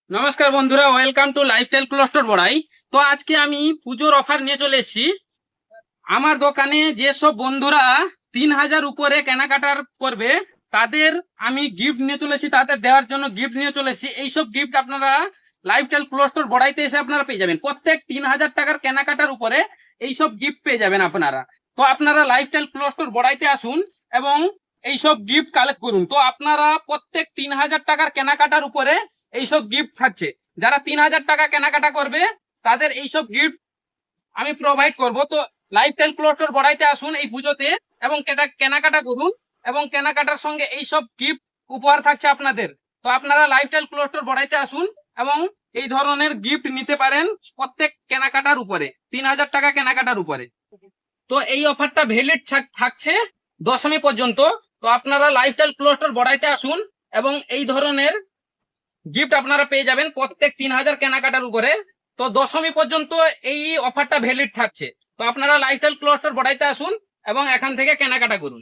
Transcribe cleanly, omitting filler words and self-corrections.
নমস্কার বন্ধুরা, welcome to lifestyle cluster বড়াই। তো আজকে আমি পুজোর অফার নিয়ে চলে এসেছি। আমার দোকানে যেসব বন্ধুরা 3,000 উপরে কেনাকাটার করবে তাদের আমি গিফট নিয়ে চলেছি, তাদের দেওয়ার জন্য গিফট নিয়ে চলেছি। এইসব গিফট আপনারা লাইফস্টাইল ক্লাস্টার বড়াইতে এসে আপনারা পেয়ে যাবেন। প্রত্যেক 3,000 টাকার কেনাকাটার উপরে এইসব গিফট পেয়ে যাবেন আপনারা। তো আপনারা লাইফস্টাইল ক্লাস্টার বড়াইতে আসুন এবং এইসব গিফট কালেক্ট করুন। তো আপনারা প্রত্যেক 3,000 টাকার কেনাকাটার উপরে এইসব গিফট থাকছে। যারা 3,000 টাকা কেনাকাটা করবে তাদের এইসব গিফট আমি প্রোভাইড করব। তো লাইফস্টাইল ক্লাস্টার বড়াইতে আসুন এই পুজোতে এবং কেনাকাটা করুন এবং কেনাকাটার সঙ্গে এইসব গিফট উপহার থাকছে আপনাদের। তো আপনারা লাইফস্টাইল ক্লাস্টার বড়াইতে আসুন এবং এই ধরনের গিফট নিতে পারেন প্রত্যেক কেনাকাটার উপরে, 3,000 টাকা কেনাকাটার উপরে। তো এই অফারটা ভ্যালিড থাকছে দশমী পর্যন্ত। তো আপনারা লাইফস্টাইল ক্লাস্টার বড়াইতে আসুন এবং এই ধরনের গিফট আপনারা পেয়ে যাবেন প্রত্যেক 3,000 কেনাকাটার উপরে। তো দশমী পর্যন্ত এই অফারটা ভ্যালিড থাকছে। তো আপনারা লাইফস্টাইল ক্লাস্টার বড়াইতে আসুন এবং এখান থেকে কেনাকাটা করুন।